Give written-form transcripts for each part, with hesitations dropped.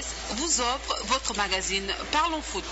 sénégalaise vous offre votre magazine Parlons Foot.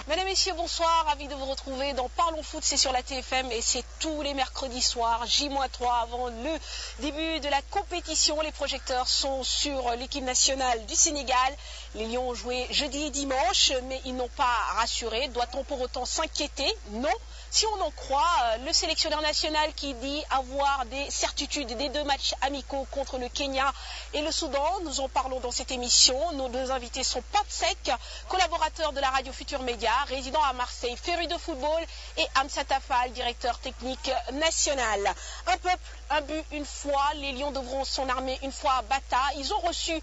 Mesdames, Messieurs, bonsoir, ravi de vous retrouver dans Parlons Foot, c'est sur la TFM et c'est tous les mercredis soirs, J-3 avant le début de la compétition. Les projecteurs sont sur l'équipe nationale du Sénégal. Les Lions ont joué jeudi et dimanche, mais ils n'ont pas rassuré. Doit-on pour autant s'inquiéter? Non. Si on en croit le sélectionneur national qui dit avoir des certitudes des deux matchs amicaux contre le Kenya et le Soudan, nous en parlons dans cette émission. Nos deux invités sont Pape Seck, collaborateur de la radio Futur Média, résident à Marseille, féru de football, et Amsat Affal, directeur technique national. Un peuple, un but, une foi. Les Lions devront son armée une fois à Bata. Ils ont reçu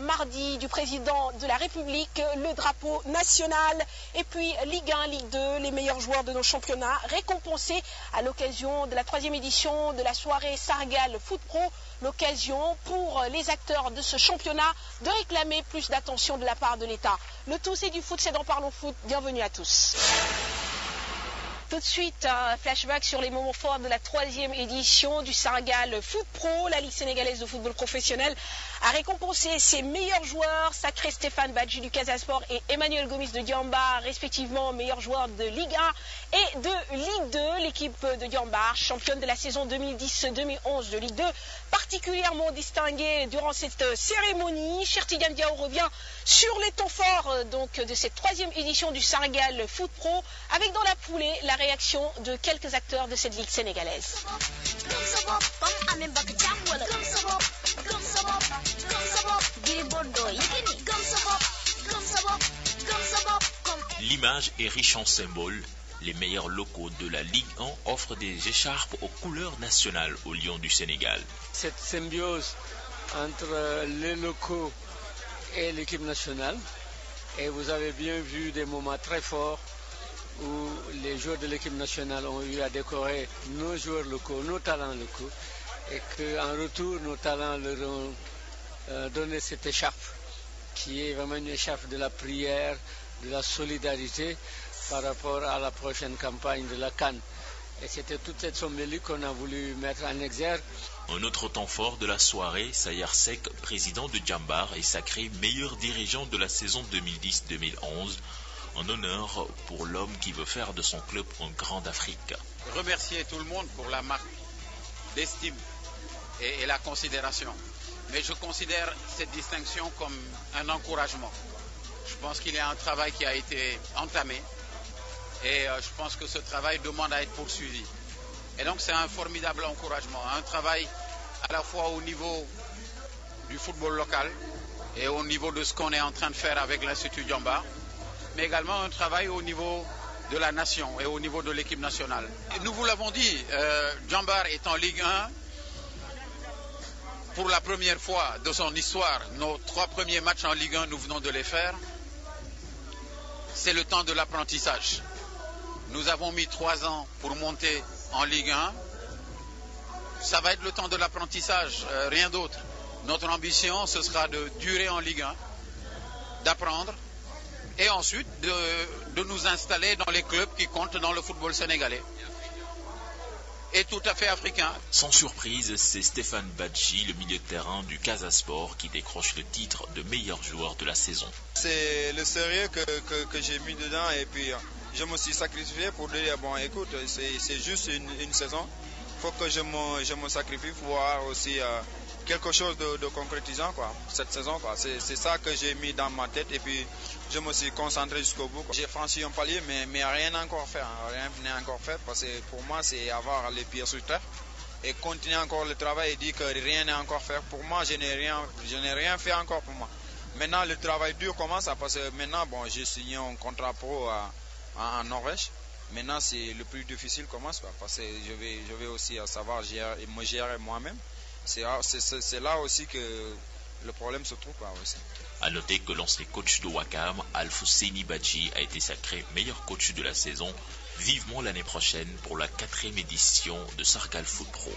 mardi du président de la République le drapeau national. Et puis Ligue 1, Ligue 2, les meilleurs joueurs de nos championnats récompensés à l'occasion de la 3e édition de la soirée Sargal Foot Pro. L'occasion pour les acteurs de ce championnat de réclamer plus d'attention de la part de l'État. Le tout c'est du foot, c'est dans Parlons Foot. Bienvenue à tous. Tout de suite, un flashback sur les moments forts de la 3e édition du Sargal Foot Pro. La Ligue sénégalaise de football professionnel a récompensé ses meilleurs joueurs, sacré Stéphane Badji du Casa Sport et Emmanuel Gomis de Diamba, respectivement meilleurs joueurs de Ligue 1 et de Ligue 2. L'équipe de Diamba, championne de la saison 2010-2011 de Ligue 2, particulièrement distinguée durant cette cérémonie. Chertigan Diao revient sur les temps forts de cette 3e édition du Sargal Foot Pro, avec dans la foulée la réaction de quelques acteurs de cette ligue sénégalaise. L'image est riche en symboles. Les meilleurs locaux de la Ligue 1 offrent des écharpes aux couleurs nationales aux Lions du Sénégal. Cette symbiose entre les locaux et l'équipe nationale, et vous avez bien vu des moments très forts où les joueurs de l'équipe nationale ont eu à décorer nos joueurs locaux, nos talents locaux, et qu'en retour, nos talents leur ont donné cette écharpe, qui est vraiment une écharpe de la prière, de la solidarité par rapport à la prochaine campagne de la CAN. Et c'était toute cette symbolique qu'on a voulu mettre en exergue. Un autre temps fort de la soirée, Sayar Seck, président de Djambar, est sacré meilleur dirigeant de la saison 2010-2011, en honneur pour l'homme qui veut faire de son club un grand d'Afrique. Remercier tout le monde pour la marque d'estime et la considération. Mais je considère cette distinction comme un encouragement. Je pense qu'il y a un travail qui a été entamé et je pense que ce travail demande à être poursuivi. Et donc c'est un formidable encouragement, un travail à la fois au niveau du football local et au niveau de ce qu'on est en train de faire avec l'Institut Djambar, mais également un travail au niveau de la nation et au niveau de l'équipe nationale. Et nous vous l'avons dit, Djambar est en Ligue 1 pour la première fois de son histoire. Nos 3 premiers matchs en Ligue 1, nous venons de les faire. C'est le temps de l'apprentissage. Nous avons mis 3 ans pour monter en Ligue 1. Ça va être le temps de l'apprentissage, rien d'autre. Notre ambition, ce sera de durer en Ligue 1, d'apprendre, et ensuite de nous installer dans les clubs qui comptent dans le football sénégalais. Et tout à fait africain. Sans surprise, c'est Stéphane Badji, le milieu de terrain du Casa Sport, qui décroche le titre de meilleur joueur de la saison. C'est le sérieux que j'ai mis dedans, et puis je me suis sacrifié pour dire, bon écoute, c'est juste une saison. Il faut que je me sacrifie pour voir aussi quelque chose de concrétisant cette saison. C'est ça que j'ai mis dans ma tête, et puis je me suis concentré jusqu'au bout. J'ai franchi un palier, mais rien n'est encore fait. Rien n'est encore fait, parce que pour moi, c'est avoir les pieds sur terre et continuer encore le travail et dire que rien n'est encore fait. Pour moi, je n'ai rien fait encore pour moi. Maintenant, le travail dur commence, parce que maintenant, j'ai signé un contrat pro en Norvège. Maintenant, c'est le plus difficile commence, parce que je vais aussi savoir me gérer moi-même. C'est là aussi que le problème se trouve. Aussi. À noter que l'ancien coach de Wakam, Alfousseni Badji, a été sacré meilleur coach de la saison Vivement l'année prochaine pour la 4e édition de Sargal Foot Pro.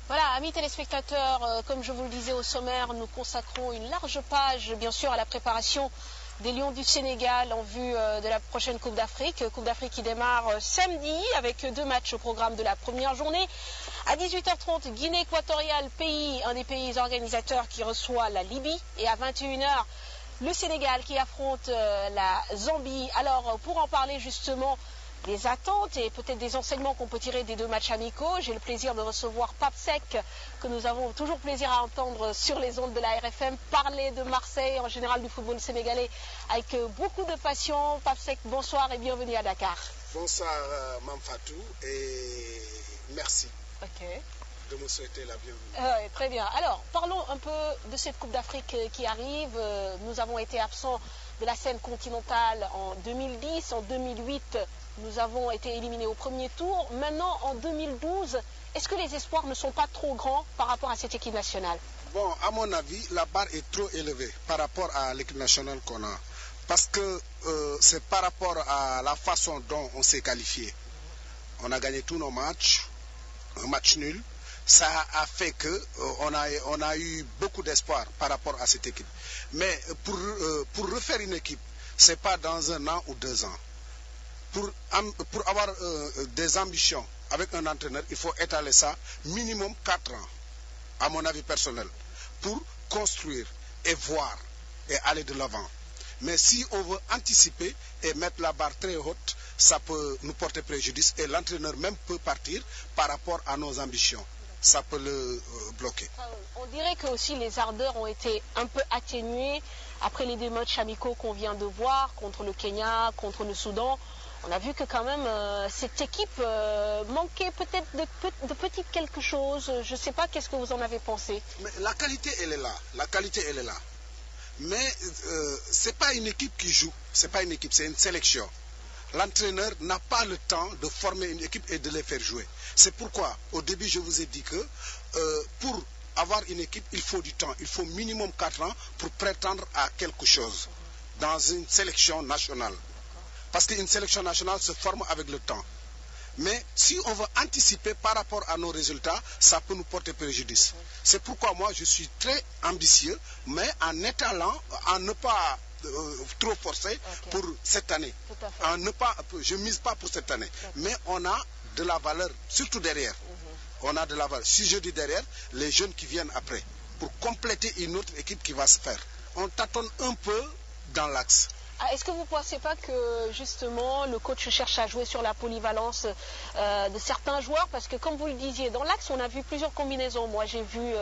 Voilà, amis téléspectateurs, comme je vous le disais au sommaire, nous consacrons une large page, bien sûr, à la préparation des Lions du Sénégal en vue de la prochaine Coupe d'Afrique. Coupe d'Afrique qui démarre samedi avec 2 matchs au programme de la première journée. À 18h30, Guinée équatoriale, un des pays organisateurs qui reçoit la Libye. Et à 21h, le Sénégal qui affronte la Zambie. Alors, pour en parler justement des attentes et peut-être des enseignements qu'on peut tirer des 2 matchs amicaux, j'ai le plaisir de recevoir Pape Seck, que nous avons toujours plaisir à entendre sur les ondes de la RFM, parler de Marseille, en général du football sénégalais, avec beaucoup de passion. Pape Seck, bonsoir et bienvenue à Dakar. Bonsoir Mame Fatou et merci de me souhaiter la bienvenue. Très bien. Alors, parlons un peu de cette Coupe d'Afrique qui arrive. Nous avons été absents de la scène continentale en 2010, en 2008. Nous avons été éliminés au premier tour. Maintenant, en 2012, est-ce que les espoirs ne sont pas trop grands par rapport à cette équipe nationale? Bon, à mon avis, la barre est trop élevée par rapport à l'équipe nationale qu'on a. Parce que c'est par rapport à la façon dont on s'est qualifié. On a gagné tous nos matchs, un match nul. Ça a fait qu'on a eu beaucoup d'espoir par rapport à cette équipe. Mais pour refaire une équipe, ce n'est pas dans 1 an ou 2 ans. Pour avoir des ambitions avec un entraîneur, il faut étaler ça minimum 4 ans, à mon avis personnel, pour construire et voir et aller de l'avant. Mais si on veut anticiper et mettre la barre très haute, ça peut nous porter préjudice et l'entraîneur même peut partir par rapport à nos ambitions. Ça peut le bloquer. On dirait que aussi les ardeurs ont été un peu atténuées après les 2 matchs amicaux qu'on vient de voir contre le Kenya, contre le Soudan. On a vu que quand même cette équipe manquait peut-être de petit quelque chose. Je ne sais pas, qu'est-ce que vous en avez pensé? Mais la qualité, elle est là. La qualité, elle est là. Mais ce n'est pas une équipe qui joue. Ce n'est pas une équipe, c'est une sélection. L'entraîneur n'a pas le temps de former une équipe et de les faire jouer. C'est pourquoi, au début, je vous ai dit que pour avoir une équipe, il faut du temps. Il faut minimum 4 ans pour prétendre à quelque chose dans une sélection nationale. Parce qu'une sélection nationale se forme avec le temps. Mais si on veut anticiper par rapport à nos résultats, ça peut nous porter préjudice. C'est pourquoi moi, je suis très ambitieux, mais en étalant, en ne pas trop forcer pour cette année. Je ne mise pas pour cette année. Mais on a de la valeur, surtout derrière. On a de la valeur. Si je dis derrière, les jeunes qui viennent après, pour compléter une autre équipe qui va se faire. On tâtonne un peu dans l'axe. Est-ce que vous ne pensez pas que justement le coach cherche à jouer sur la polyvalence de certains joueurs? Parce que comme vous le disiez, dans l'axe on a vu plusieurs combinaisons. Moi j'ai vu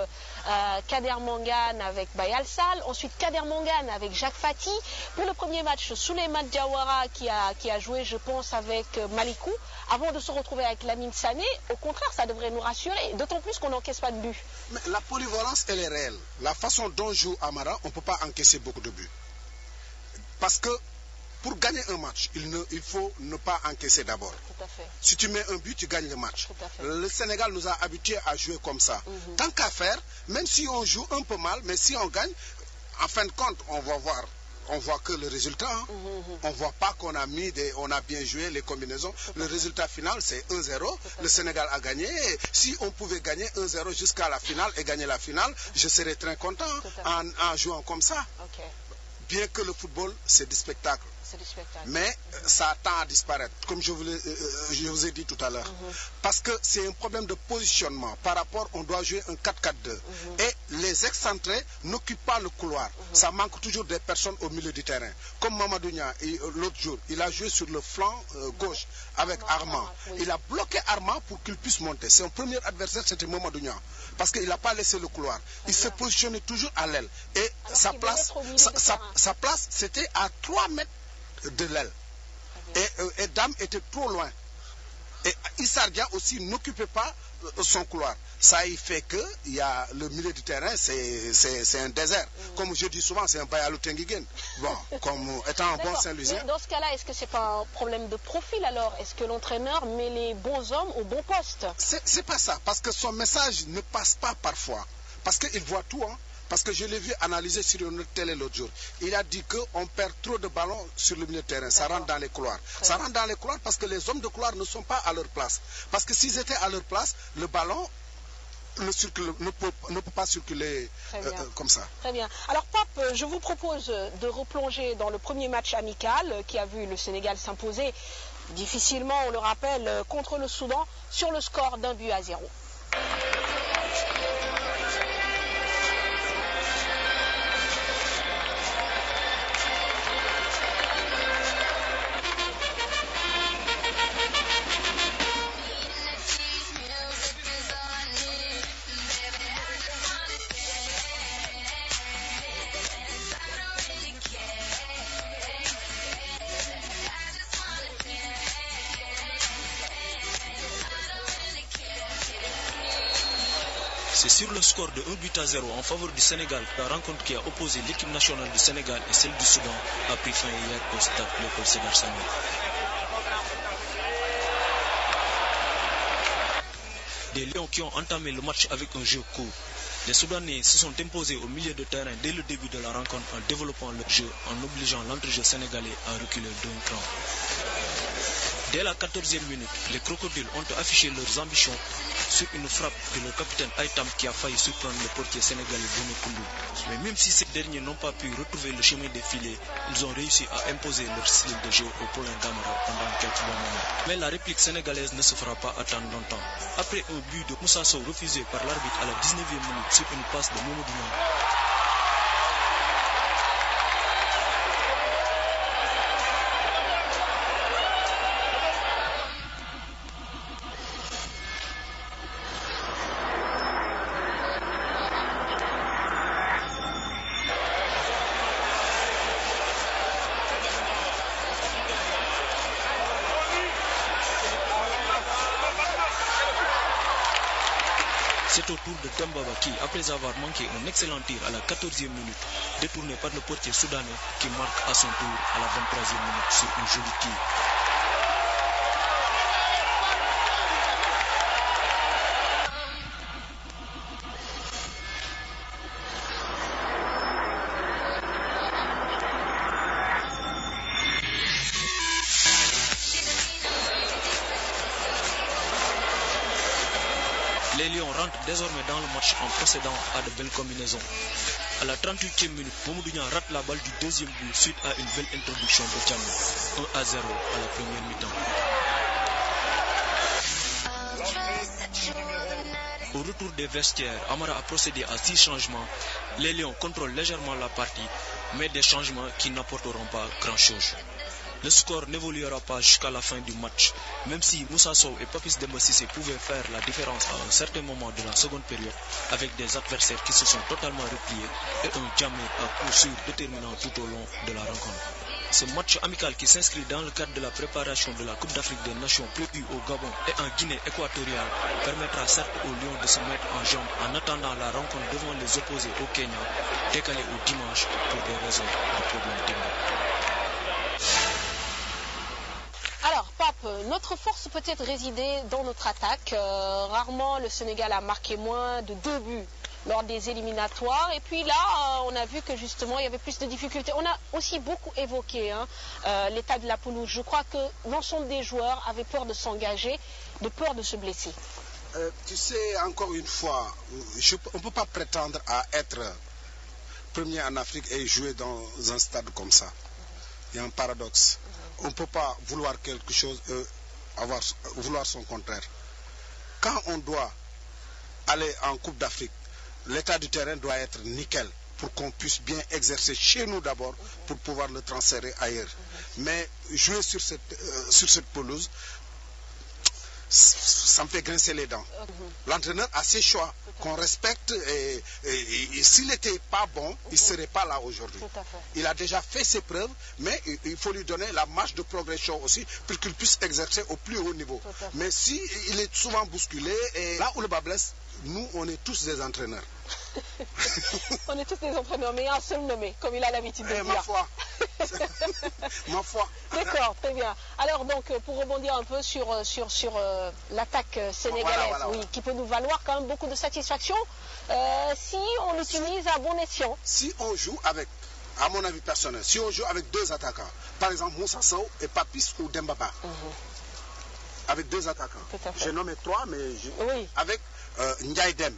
Kader Mangane avec Bayal Sall, ensuite Kader Mangane avec Jacques Fati. Pour le premier match, Souleymane Diawara qui a joué, je pense, avec Malikou, avant de se retrouver avec Lamine Sané. Au contraire, ça devrait nous rassurer, d'autant plus qu'on n'encaisse pas de but. Mais la polyvalence, elle est réelle. La façon dont joue Amara, on ne peut pas encaisser beaucoup de buts. Parce que pour gagner un match, il faut ne pas encaisser d'abord. Si tu mets un but, tu gagnes le match. Le Sénégal nous a habitués à jouer comme ça. Tant qu'à faire, même si on joue un peu mal, mais si on gagne, en fin de compte, on voit que le résultat. On ne voit pas qu'on a bien joué les combinaisons. Le résultat final, c'est 1-0. Le Sénégal a gagné. Et si on pouvait gagner 1-0 jusqu'à la finale et gagner la finale, je serais très content en jouant comme ça. Bien que le football, c'est du spectacle. Mais ça tend à disparaître, comme je vous ai dit tout à l'heure. Parce que c'est un problème de positionnement. Par rapport, on doit jouer un 4-4-2. Et les excentrés n'occupent pas le couloir. Ça manque toujours des personnes au milieu du terrain. Comme Mamadou Nia, l'autre jour, il a joué sur le flanc gauche avec Armand. Il a bloqué Armand pour qu'il puisse monter. Son premier adversaire, c'était Mamadou Nia. Parce qu'il n'a pas laissé le couloir. Il se positionnait toujours à l'aile. Et sa place, c'était à 3 mètres de l'aile. Et Dame était trop loin. Et Issa Dia aussi n'occupait pas son couloir. Ça y fait que le milieu du terrain, c'est un désert. Comme je dis souvent, c'est un Bayalou Tenguigen. Bon, comme étant un bon Saint-Louisien. Dans ce cas-là, est-ce que c'est pas un problème de profil alors? Est-ce que l'entraîneur met les bons hommes au bon poste? C'est pas ça, parce que son message ne passe pas parfois. Parce qu'il voit tout. Parce que je l'ai vu analyser sur une télé l'autre jour. Il a dit qu'on perd trop de ballons sur le milieu de terrain. Ça rentre dans les couloirs. Ça rentre dans les couloirs parce que les hommes de couloir ne sont pas à leur place. Parce que s'ils étaient à leur place, le ballon ne peut pas circuler comme ça. Très bien. Alors Pape, je vous propose de replonger dans le premier match amical qui a vu le Sénégal s'imposer difficilement, on le rappelle, contre le Soudan sur le score d'1-0. C'est sur le score de 1-0 en faveur du Sénégal que la rencontre qui a opposé l'équipe nationale du Sénégal et celle du Soudan a pris fin hier au stade Léopold Sédar Senghor. Des Lions qui ont entamé le match avec un jeu court. Les Soudanais se sont imposés au milieu de terrain dès le début de la rencontre en développant leur jeu, en obligeant l'entrejeu sénégalais à reculer d'un cran. Dès la 14e minute, les crocodiles ont affiché leurs ambitions sur une frappe de leur capitaine Aïtam qui a failli surprendre le portier sénégalais Bono Koundou. Mais même si ces derniers n'ont pas pu retrouver le chemin des filets, ils ont réussi à imposer leur style de jeu au Poulain d'Amara pendant quelques moments. Mais la réplique sénégalaise ne se fera pas attendre longtemps. Après un but de Moussa Sow refusé par l'arbitre à la 19e minute sur une passe de Mamadou Niang, c'est au tour de Dembaba qui, après avoir manqué un excellent tir à la 14e minute, détourné par le portier soudanais, qui marque à son tour à la 23e minute sur une jolie tir. Les Lions rentrent désormais dans le match en procédant à de belles combinaisons. À la 38e minute, Mamadou Niang rate la balle du deuxième but suite à une belle introduction de Djamé. 1-0 à la première mi-temps. Au retour des vestiaires, Amara a procédé à 6 changements. Les Lions contrôlent légèrement la partie, mais des changements qui n'apporteront pas grand-chose. Le score n'évoluera pas jusqu'à la fin du match, même si Moussa Sow et Papis Demba Cissé pouvaient faire la différence à un certain moment de la seconde période, avec des adversaires qui se sont totalement repliés et un Djamé à coup sûr déterminant tout au long de la rencontre. Ce match amical qui s'inscrit dans le cadre de la préparation de la Coupe d'Afrique des Nations prévue au Gabon et en Guinée équatoriale permettra certes aux Lions de se mettre en jambe en attendant la rencontre devant les opposés au Kenya, décalée au dimanche pour des raisons de problèmes techniques. Alors, Pape, notre force peut-être résider dans notre attaque. Rarement le Sénégal a marqué moins de 2 buts lors des éliminatoires. Et puis là, on a vu que justement, il y avait plus de difficultés. On a aussi beaucoup évoqué l'état de la pelouse. Je crois que l'ensemble des joueurs avaient peur de s'engager, de peur de se blesser. Tu sais, encore une fois, on ne peut pas prétendre à être premier en Afrique et jouer dans un stade comme ça. Il y a un paradoxe. On ne peut pas vouloir quelque chose, vouloir son contraire. Quand on doit aller en Coupe d'Afrique, l'état du terrain doit être nickel pour qu'on puisse bien exercer chez nous d'abord pour pouvoir le transférer ailleurs. Mais jouer sur cette pelouse, ça me fait grincer les dents. L'entraîneur a ses choix qu'on respecte et s'il n'était pas bon, il ne serait pas là aujourd'hui. Il a déjà fait ses preuves, mais il faut lui donner la marge de progression aussi pour qu'il puisse exercer au plus haut niveau. Mais s'il est souvent bousculé, et là où le bas blesse, nous, on est tous des entraîneurs. On est tous des entraîneurs, mais un seul nommé, comme il a l'habitude de dire. Ma foi. Ma foi. D'accord, très bien. Alors donc, pour rebondir un peu sur l'attaque sénégalaise, voilà. Oui, qui peut nous valoir quand même beaucoup de satisfaction, si on l'utilise à bon escient. Si on joue avec, à mon avis personnel, si on joue avec deux attaquants, par exemple Moussa Sow et Papis ou Dembaba, avec deux attaquants. J'ai nommé trois, mais oui. Avec Ndiaye Dem,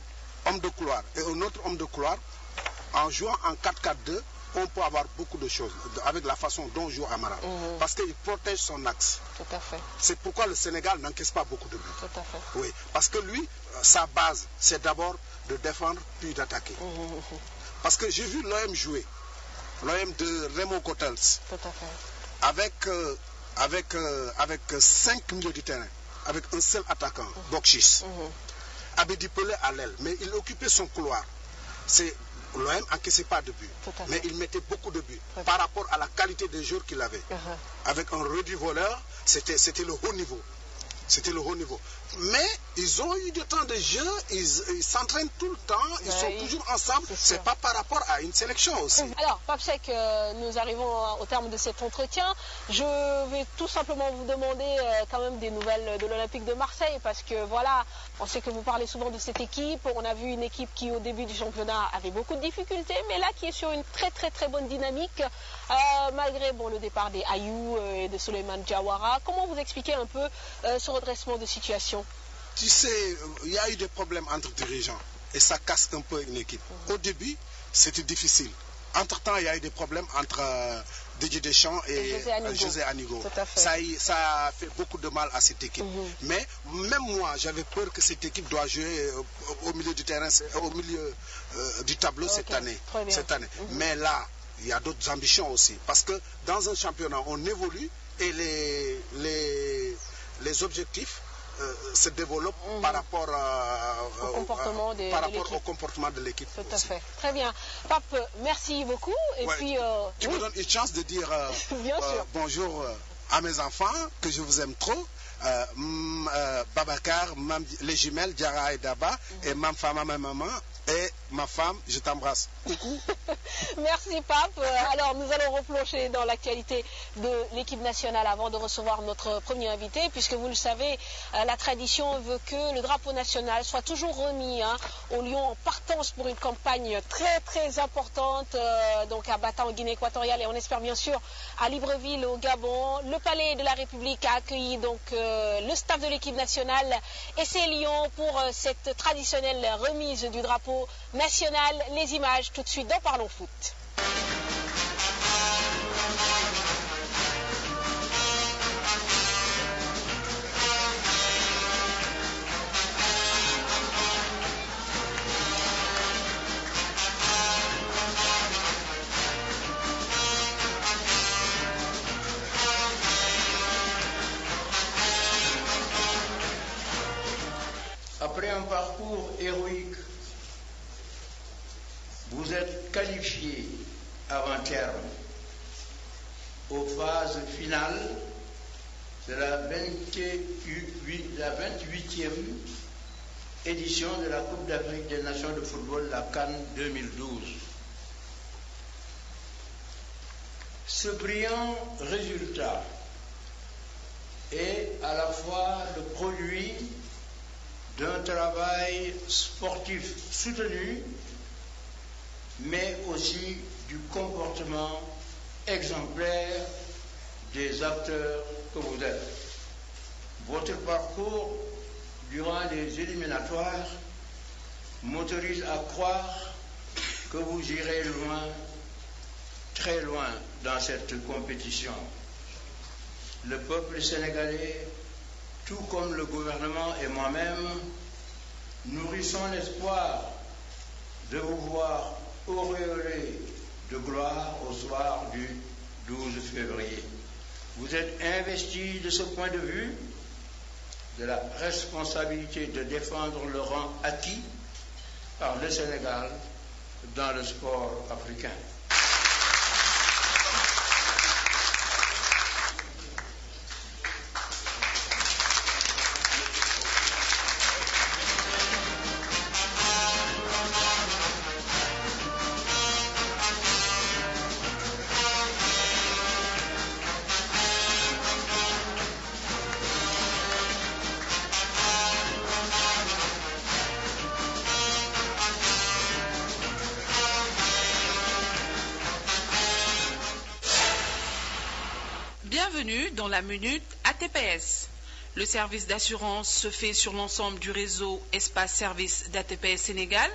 homme de couloir, et un autre homme de couloir, en jouant en 4-4-2, on peut avoir beaucoup de choses avec la façon dont joue Amara. Parce qu'il protège son axe. Tout à fait. C'est pourquoi le Sénégal n'encaisse pas beaucoup de buts. Tout à fait. Oui, parce que lui, sa base, c'est d'abord de défendre puis d'attaquer. Parce que j'ai vu l'OM jouer, l'OM de Raymond Cottels. Tout à fait. Avec 5 milieux du terrain, avec un seul attaquant, Bokchis. Abedi Pelé à l'aile, mais il occupait son couloir. L'OM n'encaissait pas de but, mais il mettait beaucoup de buts par rapport à la qualité des joueurs qu'il avait. Avec un réduit voleur, c'était le haut niveau. C'était le haut niveau. Mais ils ont eu du temps de jeu, ils s'entraînent tout le temps, ils sont toujours ensemble. C'est pas par rapport à une sélection aussi. Alors, Pape Seck, nous arrivons au terme de cet entretien. Je vais tout simplement vous demander quand même des nouvelles de l'Olympique de Marseille, parce que voilà, on sait que vous parlez souvent de cette équipe. On a vu une équipe qui, au début du championnat, avait beaucoup de difficultés, mais là, qui est sur une très très très bonne dynamique, malgré le départ des Ayou et de Souleymane Diawara. Comment vous expliquez un peu ce redressement de situation? Tu sais, il y a eu des problèmes entre dirigeants et ça casse un peu une équipe. Au début, c'était difficile. Entre-temps, il y a eu des problèmes entre Didier Deschamps et José Anigo. Ça a fait beaucoup de mal à cette équipe. Mais même moi, j'avais peur que cette équipe doit jouer au milieu du terrain, au milieu du tableau cette année. Mais là, il y a d'autres ambitions aussi. Parce que dans un championnat, on évolue et les objectifs se développe par rapport au comportement de l'équipe. Tout à fait. Très bien. Pape, merci beaucoup. Et puis, tu me donnes une chance de dire bonjour à mes enfants, que je vous aime trop. Babacar, les jumelles, Diara et Daba, et ma femme, ma maman, et ma femme, je t'embrasse. Coucou. Merci Pape. Alors nous allons replonger dans l'actualité de l'équipe nationale avant de recevoir notre premier invité, puisque vous le savez, la tradition veut que le drapeau national soit toujours remis aux Lions en partance pour une campagne très très importante, donc à Bata en Guinée équatoriale, et on espère bien sûr à Libreville au Gabon. Le Palais de la République a accueilli donc le staff de l'équipe nationale et ses Lions pour cette traditionnelle remise du drapeau national. Les images tout de suite dans Parlons Foot. Après un parcours héroïque, vous êtes qualifié avant-terme aux phases finales de la 28e édition de la Coupe d'Afrique des Nations de football, la CAN 2012. Ce brillant résultat est à la fois le produit d'un travail sportif soutenu, mais aussi du comportement exemplaire des acteurs que vous êtes. Votre parcours durant les éliminatoires m'autorise à croire que vous irez loin, très loin dans cette compétition. Le peuple sénégalais, tout comme le gouvernement et moi-même, nourrissons l'espoir de vous voir auréolé de gloire au soir du 12 février. Vous êtes investi de ce point de vue de la responsabilité de défendre le rang acquis par le Sénégal dans le sport africain. Bienvenue dans la Minute ATPS. Le service d'assurance se fait sur l'ensemble du réseau Espace Service d'ATPS Sénégal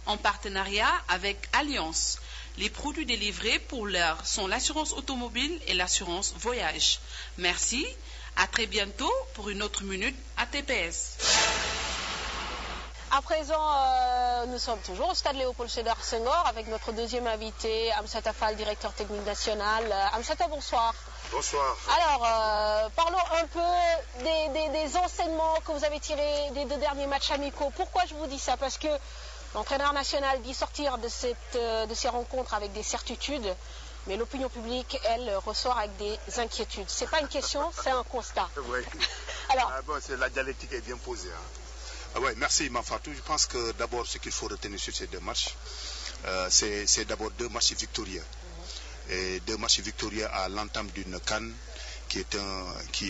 en partenariat avec Alliance. Les produits délivrés pour l'heure sont l'assurance automobile et l'assurance voyage. Merci, à très bientôt pour une autre Minute ATPS. À présent, nous sommes toujours au stade Léopold Sédar Senghor avec notre deuxième invité, Amsata Fall, directeur technique national. Amsata, bonsoir. Bonsoir. Alors, parlons un peu des enseignements que vous avez tirés des 2 derniers matchs amicaux. Pourquoi je vous dis ça? Parce que l'entraîneur national dit sortir de ces rencontres avec des certitudes, mais l'opinion publique, elle, ressort avec des inquiétudes. Ce n'est pas une question, c'est un constat. Oui. Alors, la dialectique est bien posée. Oui, merci Mafatou. Je pense que d'abord, ce qu'il faut retenir sur ces 2 matchs, c'est d'abord 2 matchs victorieux. Et 2 matchs victorieux à l'entame d'une CAN qui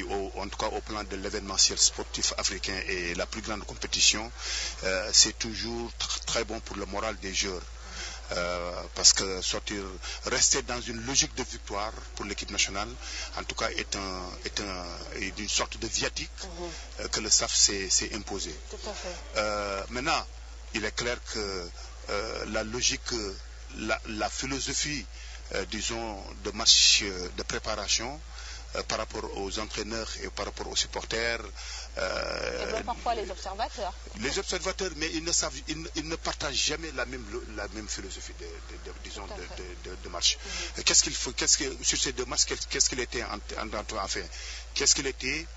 en tout cas au plan de l'événementiel sportif africain est la plus grande compétition, c'est toujours très bon pour le moral des joueurs. Parce que rester dans une logique de victoire pour l'équipe nationale, en tout cas, est une sorte de viatique que le staff s'est imposé. Tout à fait. Maintenant, il est clair que la logique, la philosophie, disons, de match de préparation par rapport aux entraîneurs et par rapport aux supporters. Et même parfois les observateurs. Les observateurs, mais ils ne partagent jamais la même philosophie de match. Qu'est-ce qu'il faut, sur ces 2 matchs, qu'est-ce qu'il était enfin, qu'est-ce qu'il était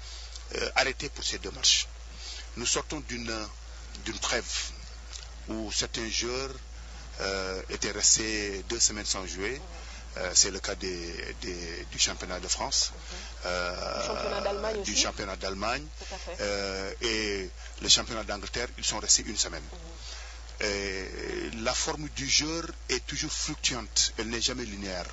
arrêté pour ces 2 matchs? Nous sortons d'une trêve où certains joueurs étaient restés 2 semaines sans jouer. C'est le cas du championnat de France, du championnat d'Allemagne et le championnat d'Angleterre. Ils sont restés 1 semaine. La forme du joueur est toujours fluctuante, elle n'est jamais linéaire.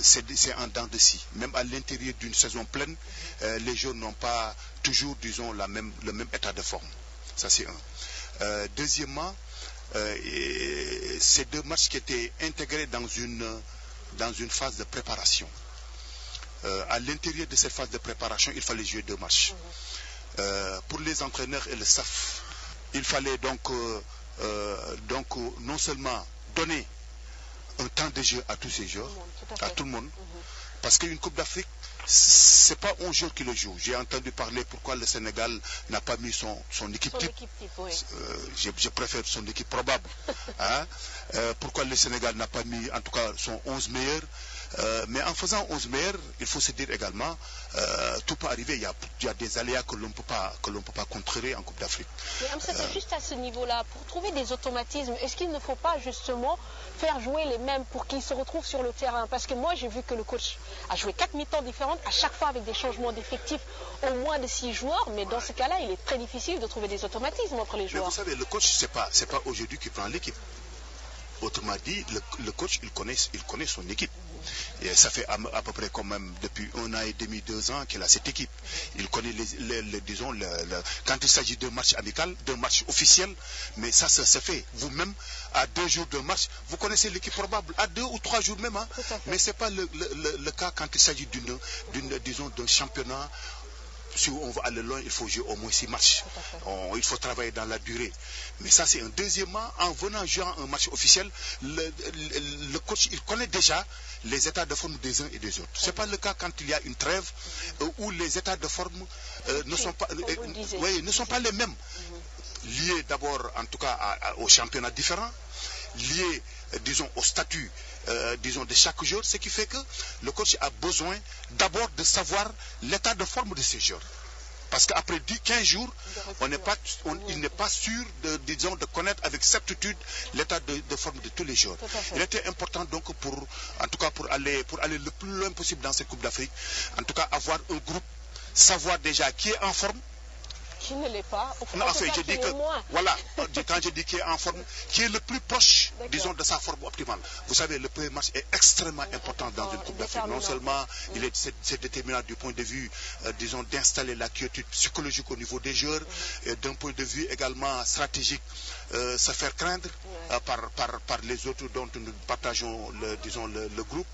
C'est en dents de scie. Même à l'intérieur d'une saison pleine, les joueurs n'ont pas toujours, disons, le même état de forme. Ça, c'est un. Deuxièmement, ces 2 matchs qui étaient intégrés dans une phase de préparation. À l'intérieur de cette phase de préparation, il fallait jouer 2 matchs. Pour les entraîneurs et le staff, il fallait donc non seulement donner un temps de jeu à tous ces joueurs, à tout le monde, parce qu'une Coupe d'Afrique, c'est pas 11 joueurs qui le jouent. J'ai entendu parler pourquoi le Sénégal n'a pas mis son équipe type. Oui. Je préfère son équipe probable. Pourquoi le Sénégal n'a pas mis en tout cas son 11 meilleur. Mais en faisant 11 meilleurs, il faut se dire également, tout peut arriver. Il y a des aléas que l'on ne peut pas contrer en Coupe d'Afrique. Mais Amsata, juste à ce niveau-là, pour trouver des automatismes, est-ce qu'il ne faut pas justement faire jouer les mêmes pour qu'ils se retrouvent sur le terrain? Parce que moi, j'ai vu que le coach a joué 4 mi-temps différentes, à chaque fois avec des changements d'effectifs, au moins de 6 joueurs. Mais dans ce cas-là, il est très difficile de trouver des automatismes entre les joueurs. Mais vous savez, le coach, c'est pas aujourd'hui qu'il prend l'équipe. Autrement dit, le coach, il connaît son équipe. Et ça fait à peu près quand même depuis 1 an et demi, 2 ans qu'il a cette équipe. Il connaît disons, quand il s'agit de matchs amicaux, de matchs officiels, mais ça se fait. Vous-même, à 2 jours de match, vous connaissez l'équipe probable, à 2 ou 3 jours même. Mais ce n'est pas le cas quand il s'agit d'un championnat. Si on va aller loin, il faut jouer au moins 6 matchs. Il faut travailler dans la durée. Mais ça, c'est un. Deuxièmement, en venant jouer un match officiel, le coach, il connaît déjà les états de forme des uns et des autres. Ce n'est pas le cas quand il y a une trêve où les états de forme ne sont pas les mêmes. Liés d'abord, en tout cas, aux championnats différents, liés, disons, au statut de chaque joueur, ce qui fait que le coach a besoin d'abord de savoir l'état de forme de ces joueurs. Parce qu'après 15 jours, il n'est pas sûr de connaître avec certitude l'état de forme de tous les joueurs. Il était important donc pour aller le plus loin possible dans cette Coupe d'Afrique, en tout cas avoir un groupe, savoir déjà qui est en forme. Qui ne l'est pas. Non, enfin, je dis que, voilà, quand je dis qu'il est en forme, qui est le plus proche, disons, de sa forme optimale. Vous savez, le premier match est extrêmement important dans une Coupe d'Afrique. Non seulement c'est déterminant du point de vue, disons, d'installer la quiétude psychologique au niveau des joueurs, et d'un point de vue également stratégique, se faire craindre, par les autres dont nous partageons le groupe,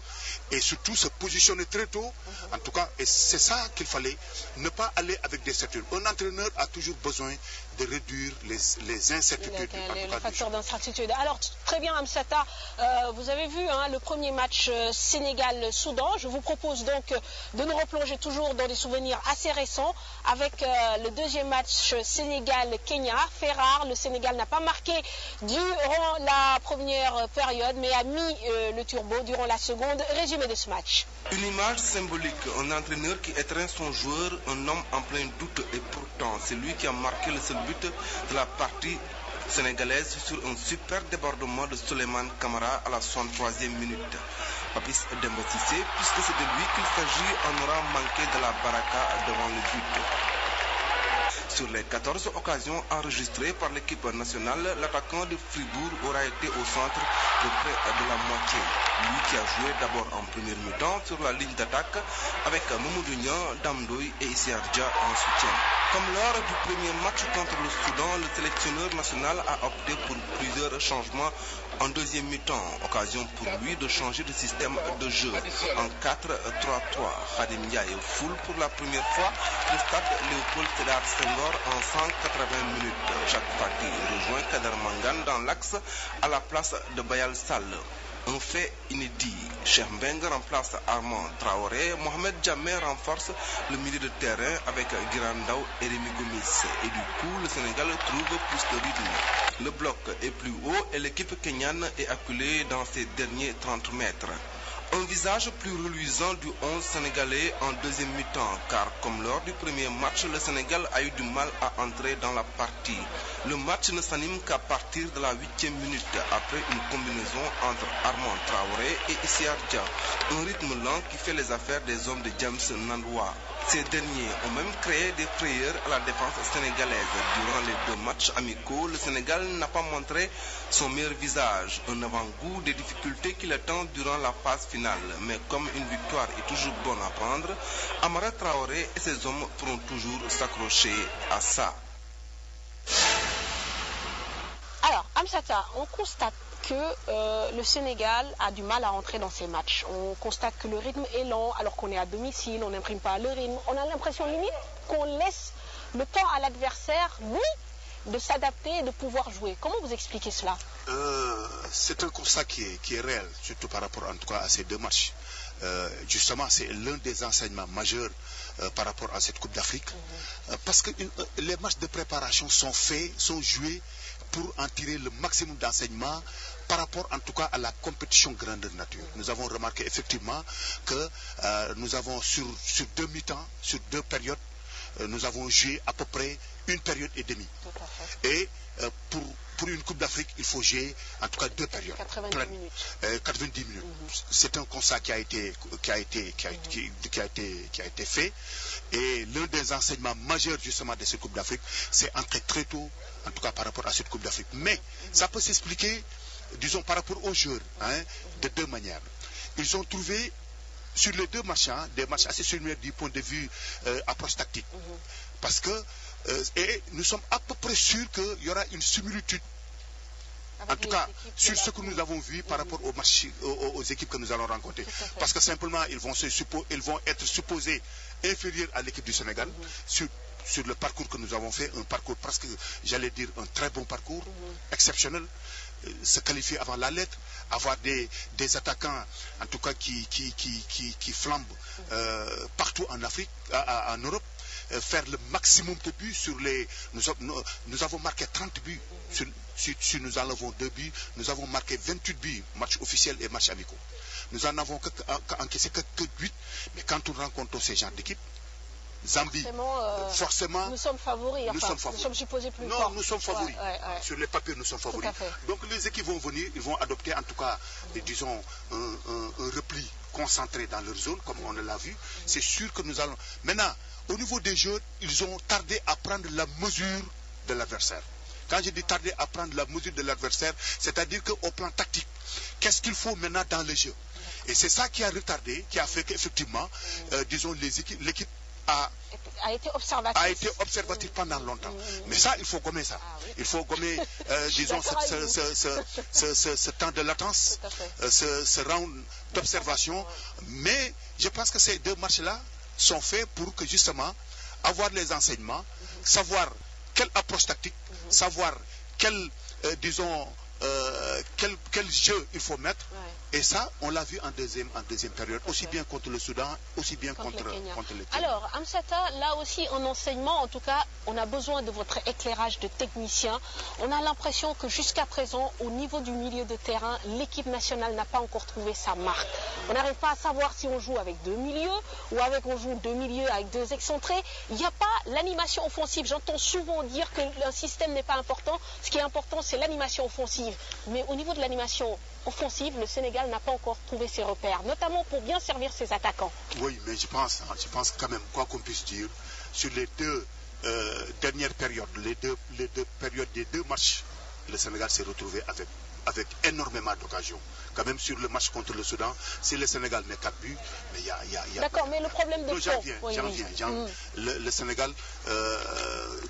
et surtout se positionner très tôt, en tout cas, et c'est ça qu'il fallait, ne pas aller avec des certitudes. Un entraîneur a toujours besoin de réduire les incertitudes. Les facteurs d'incertitude. Alors, très bien, Amsata, vous avez vu le premier match Sénégal-Soudan. Je vous propose donc de nous replonger toujours dans des souvenirs assez récents avec le deuxième match Sénégal-Kenya. Fait rare, le Sénégal n'a pas marqué durant la première période, mais a mis le turbo durant la seconde. Résumé de ce match. Une image symbolique, un entraîneur qui étreint son joueur, un homme en plein doute, et pourtant c'est lui qui a marqué le seul but de la partie sénégalaise sur un super débordement de Souleymane Camara à la 63e minute. Papis Demba Cissé, puisque c'est de lui qu'il s'agit, en aura manqué de la baraka devant le but. Sur les 14 occasions enregistrées par l'équipe nationale, l'attaquant de Fribourg aura été au centre de près de la moitié. Lui qui a joué d'abord en première mi-temps sur la ligne d'attaque avec Mamadou Niang, Damdoy et Issa Ardja en soutien. Comme lors du premier match contre le Soudan, le sélectionneur national a opté pour plusieurs changements en deuxième mi-temps. Occasion pour lui de changer de système de jeu en 4-3-3. Khadim Ndiaye foule pour la première fois le stade Léopold Sédar Senghor en 180 minutes. Jacques Fati rejoint Kader Mangan dans l'axe à la place de Bayal Sall. Un fait inédit. Cheikh Mbeng remplace Armand Traoré. Mohamed Djamé renforce le milieu de terrain avec Girandao et Rémi Gomis. Et du coup, le Sénégal trouve plus de rythme. Le bloc est plus haut et l'équipe kenyane est acculée dans ses derniers 30 mètres. Un visage plus reluisant du 11 sénégalais en deuxième mi-temps, car comme lors du premier match, le Sénégal a eu du mal à entrer dans la partie. Le match ne s'anime qu'à partir de la 8e minute, après une combinaison entre Armand Traoré et Issa Ardja. Un rythme lent qui fait les affaires des hommes de James Nandoua. Ces derniers ont même créé des frayeurs à la défense sénégalaise. Durant les deux matchs amicaux, le Sénégal n'a pas montré son meilleur visage, un avant-goût des difficultés qui l'attendent durant la phase finale. Mais comme une victoire est toujours bonne à prendre, Amara Traoré et ses hommes pourront toujours s'accrocher à ça. Alors, Amsata, on constate que le Sénégal a du mal à entrer dans ces matchs. On constate que le rythme est lent alors qu'on est à domicile, on n'imprime pas le rythme. On a l'impression limite qu'on laisse le temps à l'adversaire, lui, de s'adapter et de pouvoir jouer. Comment vous expliquez cela? C'est un constat qui est réel, surtout par rapport en tout cas à ces deux matchs. Justement, c'est l'un des enseignements majeurs par rapport à cette Coupe d'Afrique. Parce que les matchs de préparation sont faits, sont joués pour en tirer le maximum d'enseignements par rapport en tout cas à la compétition grandeur nature. Nous avons remarqué effectivement que nous avons sur deux mi-temps, sur deux périodes, nous avons joué à peu près une période et demie. Et pour une Coupe d'Afrique, il faut jouer en tout cas deux périodes. 90 minutes. 90 minutes. C'est un constat qui a été fait. Et l'un des enseignements majeurs justement de cette Coupe d'Afrique, c'est entrer très tôt, en tout cas par rapport à cette Coupe d'Afrique. Mais ça peut s'expliquer, disons, par rapport aux joueurs, de deux manières. Ils ont trouvé sur les deux matchs, des matchs assez similaires du point de vue approche tactique. Parce que et nous sommes à peu près sûrs qu'il y aura une similitude, en tout cas sur ce que nous avons vu par rapport aux matchs, aux équipes que nous allons rencontrer. Parce que simplement, ils vont être supposés inférieurs à l'équipe du Sénégal sur le parcours que nous avons fait, un parcours presque, j'allais dire, un très bon parcours, exceptionnel, se qualifier avant la lettre, avoir des attaquants, en tout cas, qui flambent partout en Afrique, en Europe, faire le maximum de buts sur les... Nous avons marqué 30 buts. Si nous enlevons 2 buts, nous avons marqué 28 buts, matchs officiels et matchs amicaux. Nous en avons encaissé que 8, mais quand on rencontre ces genres d'équipes, Zambie, forcément, nous sommes favoris. Nous sommes supposés plus forts. Non, nous sommes favoris. Sur les papiers, nous sommes favoris. Donc les équipes vont venir, ils vont adopter en tout cas, disons, un repli concentré dans leur zone, comme on l'a vu. C'est sûr que nous allons... Maintenant, au niveau des jeux, ils ont tardé à prendre la mesure de l'adversaire. Quand je dis tardé à prendre la mesure de l'adversaire, c'est-à-dire qu'au plan tactique, qu'est-ce qu'il faut maintenant dans le jeu? Et c'est ça qui a retardé, qui a fait qu'effectivement, disons, l'équipe a été observatif. Pendant longtemps. Mais ça, il faut gommer ça. Il faut gommer, disons, ce temps de latence, ce round d'observation. Mais je pense que ces deux matchs-là sont faits pour que justement avoir les enseignements, savoir quelle approche tactique, savoir quel jeu il faut mettre. Et ça, on l'a vu en deuxième période, aussi bien contre le Soudan, aussi bien contre le Kenya. Alors, Amsata, là aussi en enseignement, en tout cas, on a besoin de votre éclairage de technicien. On a l'impression que jusqu'à présent, au niveau du milieu de terrain, l'équipe nationale n'a pas encore trouvé sa marque. On n'arrive pas à savoir si on joue avec deux milieux ou on joue deux milieux avec deux excentrés. Il n'y a pas l'animation offensive. J'entends souvent dire que le système n'est pas important. Ce qui est important, c'est l'animation offensive. Mais au niveau de l'animation offensive, le Sénégal n'a pas encore trouvé ses repères, notamment pour bien servir ses attaquants. Oui, mais je pense quand même, quoi qu'on puisse dire, sur les deux dernières périodes, les deux périodes des deux matchs, le Sénégal s'est retrouvé avec énormément d'occasions. Quand même sur le match contre le Soudan, si le Sénégal met 4 buts, mais il y a... D'accord, mais le problème de fond... J'en viens. Le Sénégal,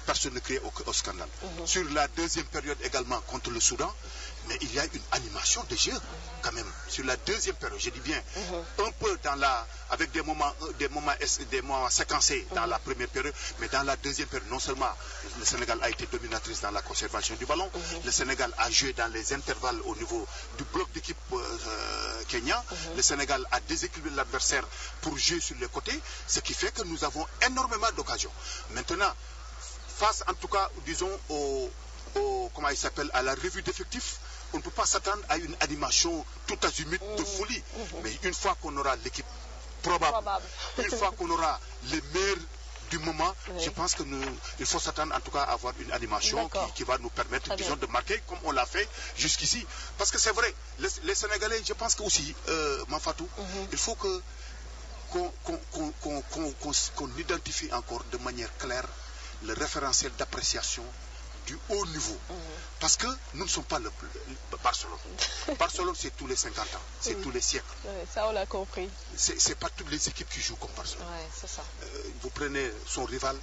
personne ne criait au scandale. Sur la deuxième période également contre le Soudan, mais il y a une animation de jeu quand même. Sur la deuxième période, je dis bien, un peu avec des moments séquencés dans la première période, mais dans la deuxième période, non seulement le Sénégal a été dominatrice dans la conservation du ballon, le Sénégal a joué dans les intervalles au niveau du bloc d'équipe Kenya, le Sénégal a déséquilibré l'adversaire pour jouer sur les côtés, ce qui fait que nous avons énormément d'occasions. Maintenant, face en tout cas, disons, à la revue d'effectifs, on ne peut pas s'attendre à une animation tout azimut de folie. Mais une fois qu'on aura l'équipe probable, une fois qu'on aura les meilleurs du moment, je pense qu'il faut s'attendre en tout cas à avoir une animation qui va nous permettre, disons, de marquer comme on l'a fait jusqu'ici. Parce que c'est vrai, les Sénégalais, je pense que aussi, Manfatou, il faut qu'on identifie encore de manière claire le référentiel d'appréciation du haut niveau. Parce que nous ne sommes pas le Barcelone. Barcelone, c'est tous les 50 ans, c'est tous les siècles. Ça, on l'a compris. C'est pas toutes les équipes qui jouent comme Barcelone. C'est ça. Vous prenez son rival,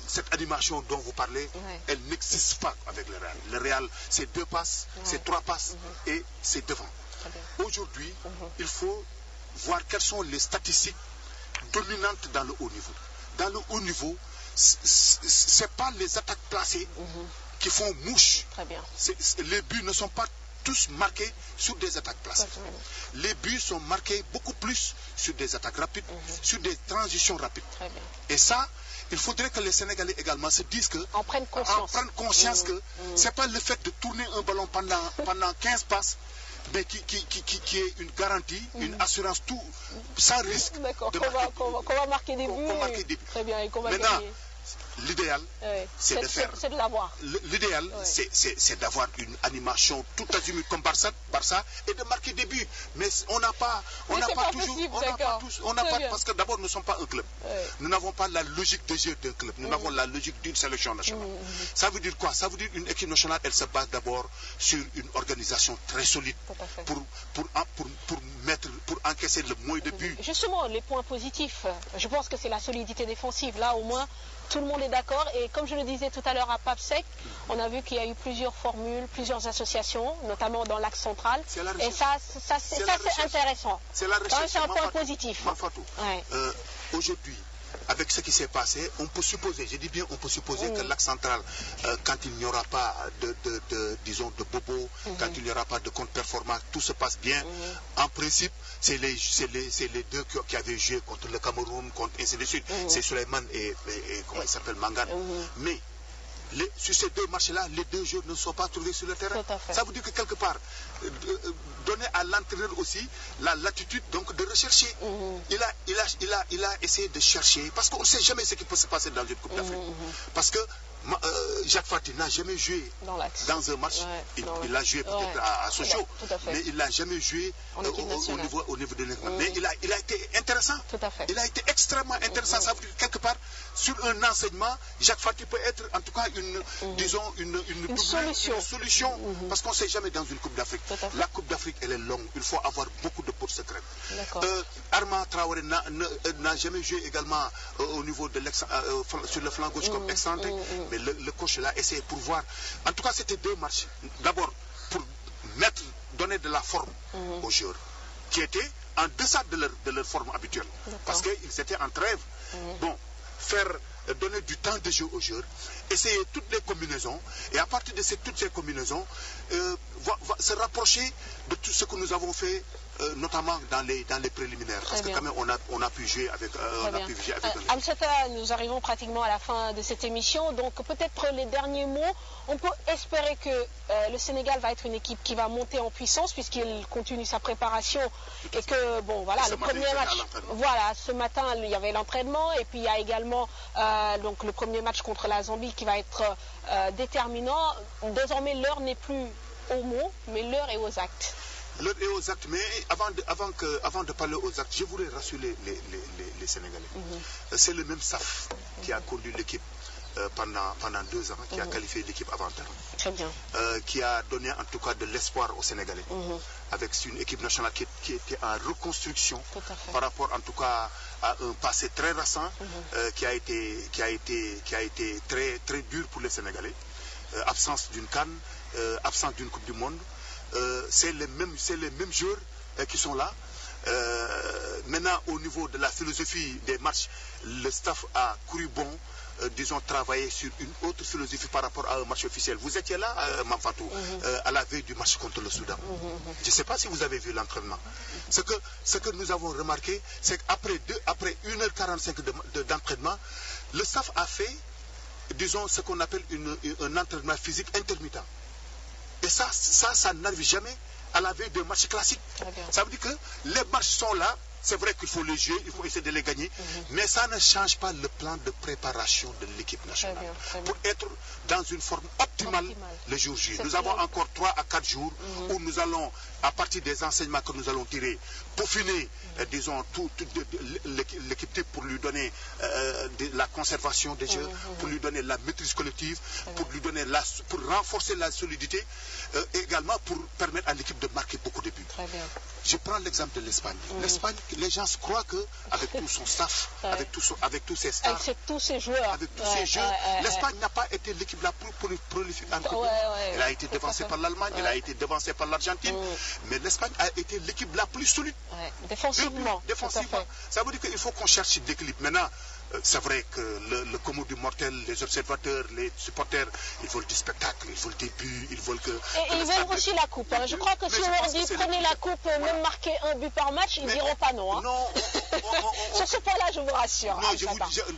cette animation dont vous parlez, elle n'existe pas avec le Real. Le Real, c'est 2 passes, c'est 3 passes et c'est devant. Aujourd'hui, il faut voir quelles sont les statistiques dominantes dans le haut niveau. Dans le haut niveau, ce n'est pas les attaques placées qui font mouche. Très bien. Les buts ne sont pas tous marqués sur des attaques placées. Les buts sont marqués beaucoup plus sur des attaques rapides, sur des transitions rapides. Très bien. Et ça, il faudrait que les Sénégalais également se disent que... En prennent conscience. Que ce n'est pas le fait de tourner un ballon pendant 15 passes, mais qui est une garantie, une assurance tout, sans risque. D'accord, qu'on va marquer des buts. Très bien, et qu'on va gagner. L'idéal, c'est de faire. C'est de l'avoir. L'idéal, c'est d'avoir une animation tout azimut comme Barça et de marquer des buts. Mais on n'a pas toujours. Parce que d'abord, nous ne sommes pas un club. Nous n'avons pas la logique de jeu d'un club. Nous avons la logique d'une sélection nationale. Ça veut dire quoi? Ça veut dire une équipe nationale, elle se base d'abord sur une organisation très solide pour encaisser le moins de buts. Justement, les points positifs, je pense que c'est la solidité défensive. Là, au moins, tout le monde est d'accord. Et comme je le disais tout à l'heure à Papsec, on a vu qu'il y a eu plusieurs formules, plusieurs associations, notamment dans l'axe central. Et ça c'est intéressant. C'est la recherche. C'est un point positif. Aujourd'hui, avec ce qui s'est passé, on peut supposer, je dis bien on peut supposer que l'axe central, quand il n'y aura pas disons, de bobo, quand il n'y aura pas de contre-performance, tout se passe bien. En principe, c'est les deux qui avaient joué contre le Cameroun, ainsi de suite. C'est Suleiman et comment il s'appelle, Mangane. Mais sur ces deux matchs-là, les deux joueurs ne sont pas trouvés sur le terrain. Ça veut dire que quelque part, donner à l'entraîneur aussi la latitude donc de rechercher. Il a essayé de chercher, parce qu'on ne sait jamais ce qui peut se passer dans une Coupe d'Afrique. Parce que Jacques Fati n'a jamais joué dans un match. Il a joué peut-être à Sochaux, mais il n'a jamais joué au niveau de l'équipe. Mais il a été intéressant. Il a été extrêmement intéressant. Ça veut dire quelque part, sur un enseignement, Jacques Fati peut être en tout cas une solution. Parce qu'on ne sait jamais dans une Coupe d'Afrique. La Coupe d'Afrique, elle est longue. Il faut avoir beaucoup de peau secrète. Armand Traoré n'a jamais joué également au niveau de sur le flanc gauche comme excentré. Mais le coach l'a essayé pour voir. En tout cas, c'était 2 matchs. D'abord, pour donner de la forme aux joueurs, qui étaient en deçà de leur forme habituelle. Parce qu'ils étaient en trêve. Bon, donner du temps de jeu aux joueurs, essayer toutes les combinaisons, et à partir de toutes ces combinaisons, se rapprocher de tout ce que nous avons fait, notamment dans les préliminaires. Parce que quand même, on a pu jouer avec Amsata, nous arrivons pratiquement à la fin de cette émission, donc peut-être les derniers mots. On peut espérer que le Sénégal va être une équipe qui va monter en puissance puisqu'il continue sa préparation et que, bon, voilà, le premier match, voilà, ce matin, il y avait l'entraînement et puis il y a également donc le premier match contre la Zambie qui va être déterminant. Désormais, l'heure n'est plus aux mots, mais l'heure est aux actes. L'heure est aux actes, mais avant de parler aux actes, je voudrais rassurer les Sénégalais. C'est le même staff qui a conduit l'équipe pendant 2 ans, qui a qualifié l'équipe avant terme. Très bien. Qui a donné en tout cas de l'espoir aux Sénégalais. Avec une équipe nationale qui était en reconstruction par rapport en tout cas à un passé très récent qui a été très, très dur pour les Sénégalais. Absence d'une CAN, absence d'une Coupe du Monde. C'est les mêmes joueurs qui sont là. Maintenant, au niveau de la philosophie des matchs, le staff a cru bon, disons, travailler sur une autre philosophie par rapport à un match officiel. Vous étiez là, Mamfatou, à la veille du match contre le Soudan. Je ne sais pas si vous avez vu l'entraînement. Ce que nous avons remarqué, c'est qu'après 1h45 d'entraînement, le staff a fait, disons, ce qu'on appelle un entraînement physique intermittent. Et ça n'arrive jamais à la veille de matchs classiques. Ça veut dire que les matchs sont là, c'est vrai qu'il faut les jouer, il faut essayer de les gagner, mais ça ne change pas le plan de préparation de l'équipe nationale. Pour être dans une forme optimale le jour J. Nous avons encore 3 à 4 jours où nous allons, à partir des enseignements que nous allons tirer, peaufiner, disons, l'équipe type pour lui donner la conservation des jeux, pour lui donner la maîtrise collective, pour renforcer la solidité, également pour permettre à l'équipe de marquer beaucoup de buts. Je prends l'exemple de l'Espagne. L'Espagne, les gens croient qu'avec tout son staff, avec tous ses stars, avec tous ses joueurs, l'Espagne n'a pas été l'équipe la plus prolifique en Coupe. Elle a été devancée par l'Allemagne, elle a été devancée par l'Argentine, mais l'Espagne a été l'équipe la plus solide. Défensivement. Ça veut dire qu'il faut qu'on cherche l'équilibre. Maintenant, c'est vrai que le commun du mortel, les observateurs, les supporters, ils veulent du spectacle, ils veulent des buts, ils veulent que... Et ils veulent aussi la coupe. Je crois que si on leur dit prenez la coupe, même marquer un but par match, ils ne diront pas non. Non. Sur ce point-là, je vous rassure.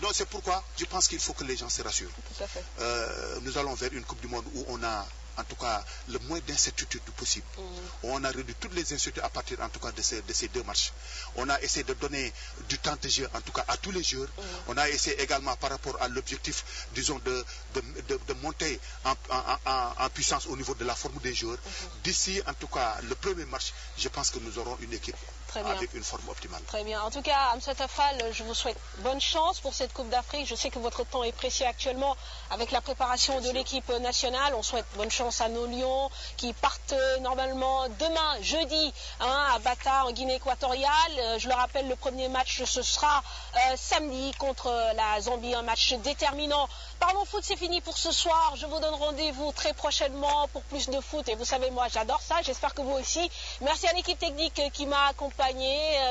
Non, c'est pourquoi je pense qu'il faut que les gens se rassurent. Tout à fait. Nous allons vers une Coupe du Monde où on a en tout cas le moins d'incertitude possible. On a réduit toutes les incertitudes à partir en tout cas de ces 2 matchs. On a essayé de donner du temps de jeu en tout cas à tous les joueurs. On a essayé également par rapport à l'objectif, disons, de monter en puissance au niveau de la forme des joueurs. D'ici en tout cas le premier match, je pense que nous aurons une équipe avec une forme optimale. Très bien. En tout cas, Amsata Fall, je vous souhaite bonne chance pour cette Coupe d'Afrique. Je sais que votre temps est précieux actuellement avec la préparation de l'équipe nationale. On souhaite bonne chance à nos Lions qui partent normalement demain, jeudi, à Bata, en Guinée équatoriale. Je le rappelle, le premier match, ce sera samedi contre la Zambie, un match déterminant. Parlons foot, c'est fini pour ce soir. Je vous donne rendez-vous très prochainement pour plus de foot. Et vous savez, moi, j'adore ça. J'espère que vous aussi. Merci à l'équipe technique qui m'a accompagné.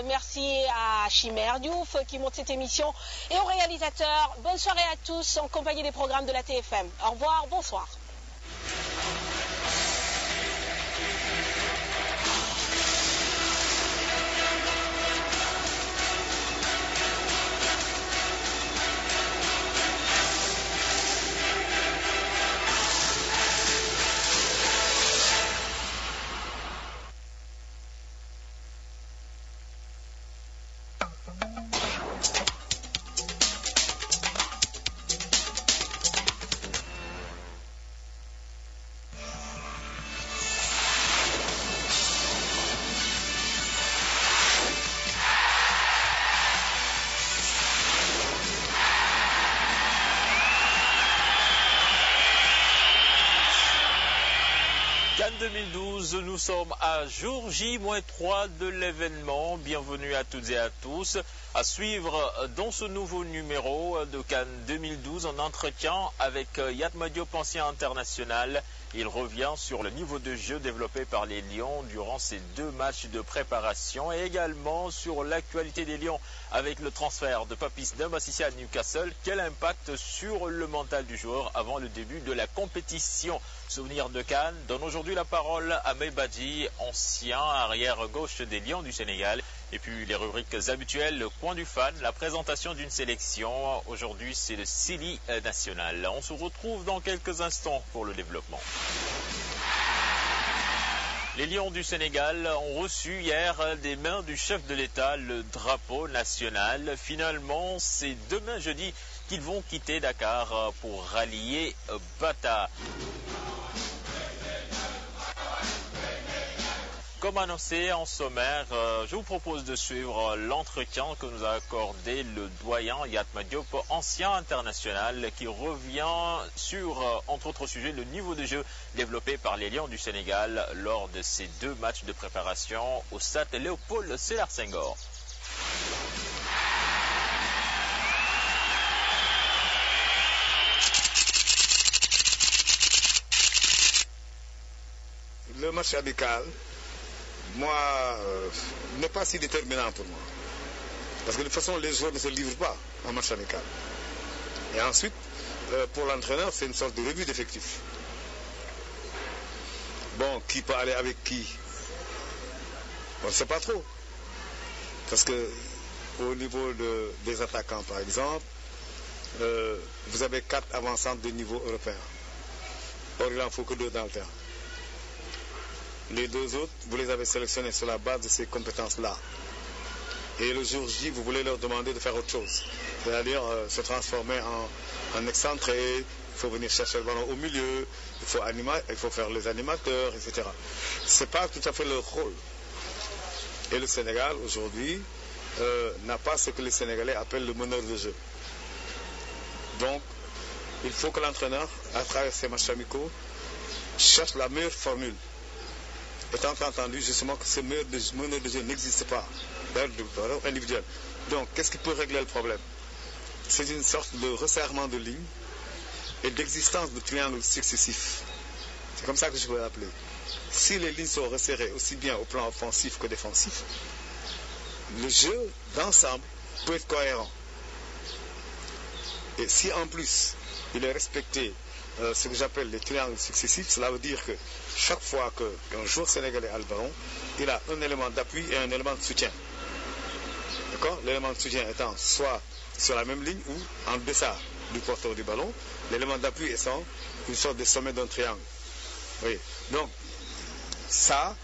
Merci à Chimère Diouf qui monte cette émission. Et aux réalisateurs, bonne soirée à tous en compagnie des programmes de la TFM. Au revoir, bonsoir. 2012, nous sommes à jour J-3 de l'événement. Bienvenue à toutes et à tous. À suivre dans ce nouveau numéro de Cannes 2012, en entretien avec Yatma Diop, ancien international. Il revient sur le niveau de jeu développé par les Lions durant ces 2 matchs de préparation et également sur l'actualité des Lions avec le transfert de Papis Demba Cissé à Newcastle. Quel impact sur le mental du joueur avant le début de la compétition? Souvenir de Cannes donne aujourd'hui la parole à Meibadji, ancien arrière-gauche des Lions du Sénégal. Et puis les rubriques habituelles, le coin du fan, la présentation d'une sélection. Aujourd'hui, c'est le Sili national. On se retrouve dans quelques instants pour le développement. Les Lions du Sénégal ont reçu hier des mains du chef de l'État le drapeau national. Finalement, c'est demain jeudi qu'ils vont quitter Dakar pour rallier Bata. Comme annoncé en sommaire, je vous propose de suivre l'entretien que nous a accordé le doyen Yatma Diop, ancien international, qui revient sur, entre autres sujets, le niveau de jeu développé par les Lions du Sénégal lors de ces 2 matchs de préparation au stade Léopold Sédar Senghor. Le match amical, moi, n'est pas si déterminant pour moi. Parce que de toute façon, les joueurs ne se livrent pas en match amical. Et ensuite, pour l'entraîneur, c'est une sorte de revue d'effectifs. Bon, qui peut aller avec qui? On ne sait pas trop. Parce que au niveau des attaquants, par exemple, vous avez 4 avancantes de niveau européen. Or, il n'en faut que 2 dans le terrain. Les 2 autres, vous les avez sélectionnés sur la base de ces compétences-là. Et le jour J, vous voulez leur demander de faire autre chose. C'est-à-dire se transformer en excentré, il faut venir chercher le ballon au milieu, il faut faire les animateurs, etc. Ce n'est pas tout à fait leur rôle. Et le Sénégal, aujourd'hui, n'a pas ce que les Sénégalais appellent le meneur de jeu. Donc, il faut que l'entraîneur, à travers ces matchs amicaux, cherche la meilleure formule. Étant entendu justement que ce meneur de jeu n'existe pas, individuel. Donc, qu'est-ce qui peut régler le problème? C'est une sorte de resserrement de lignes et d'existence de triangles successifs. C'est comme ça que je peux l'appeler. Si les lignes sont resserrées aussi bien au plan offensif que défensif, le jeu d'ensemble peut être cohérent. Et si en plus il est respecté ce que j'appelle les triangles successifs, cela veut dire que chaque fois qu'un joueur sénégalais a le ballon, il a un élément d'appui et un élément de soutien. D'accord? L'élément de soutien étant soit sur la même ligne ou en deçà du porteur du ballon, l'élément d'appui étant une sorte de sommet d'un triangle. Oui. Donc, ça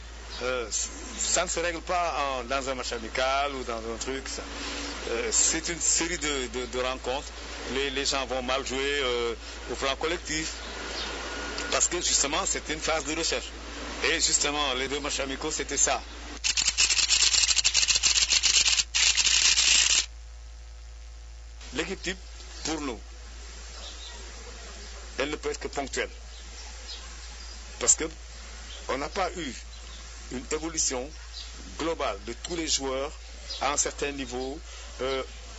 ne se règle pas dans un match amical ou dans un truc. C'est une série de rencontres. Les gens vont mal jouer au plan collectif parce que justement c'est une phase de recherche. Et justement les 2 matchs amicaux c'était ça. L'équipe type pour nous, elle ne peut être que ponctuelle. Parce que on n'a pas eu une évolution globale de tous les joueurs à un certain niveau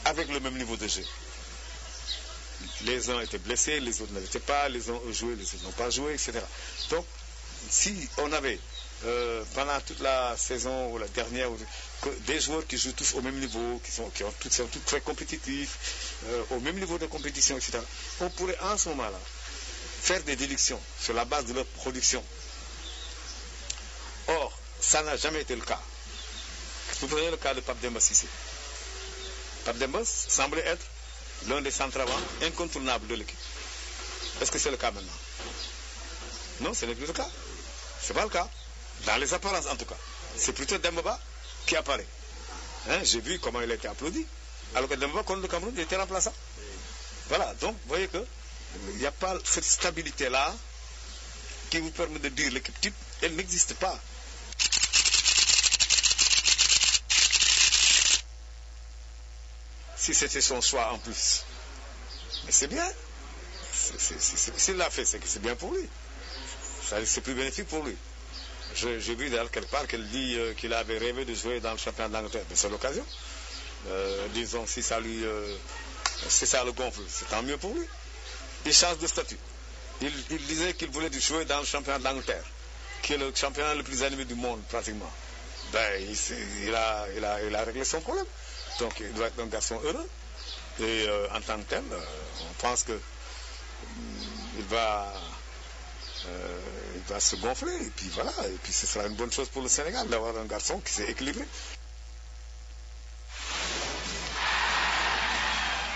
avec le même niveau de jeu. Les uns étaient blessés, les autres ne l'étaient pas, les uns ont joué, les autres n'ont pas joué, etc. Donc, si on avait, pendant toute la saison ou la dernière, des joueurs qui jouent tous au même niveau, qui sont tous très compétitifs, au même niveau de compétition, etc., on pourrait en ce moment-là faire des déductions sur la base de leur production. Or, ça n'a jamais été le cas. Vous prenez le cas de Pape Demba Cissé. Pape Demba semblait être l'un des centre-avant incontournables de l'équipe. Est-ce que c'est le cas maintenant? Non, ce n'est plus le cas. Ce n'est pas le cas. Dans les apparences en tout cas. C'est plutôt Demba qui apparaît. Hein, j'ai vu comment il a été applaudi. Alors que Demba, contre le Cameroun, il était remplaçant. Voilà, donc vous voyez que il n'y a pas cette stabilité-là qui vous permet de dire l'équipe type, elle n'existe pas. Si c'était son choix en plus. Mais c'est bien. S'il l'a fait, c'est que c'est bien pour lui. C'est plus bénéfique pour lui. J'ai vu d'ailleurs quelque part qu'elle dit qu'il avait rêvé de jouer dans le championnat d'Angleterre. Mais c'est l'occasion. Disons, si ça le gonfle, c'est tant mieux pour lui. Il change de statut. Il disait qu'il voulait jouer dans le championnat d'Angleterre, qui est le championnat le plus animé du monde, pratiquement. Ben, il a réglé son problème. Donc, il doit être un garçon heureux. Et en tant que tel, on pense que il va se gonfler. Et puis voilà. Et puis ce sera une bonne chose pour le Sénégal d'avoir un garçon qui s'est équilibré.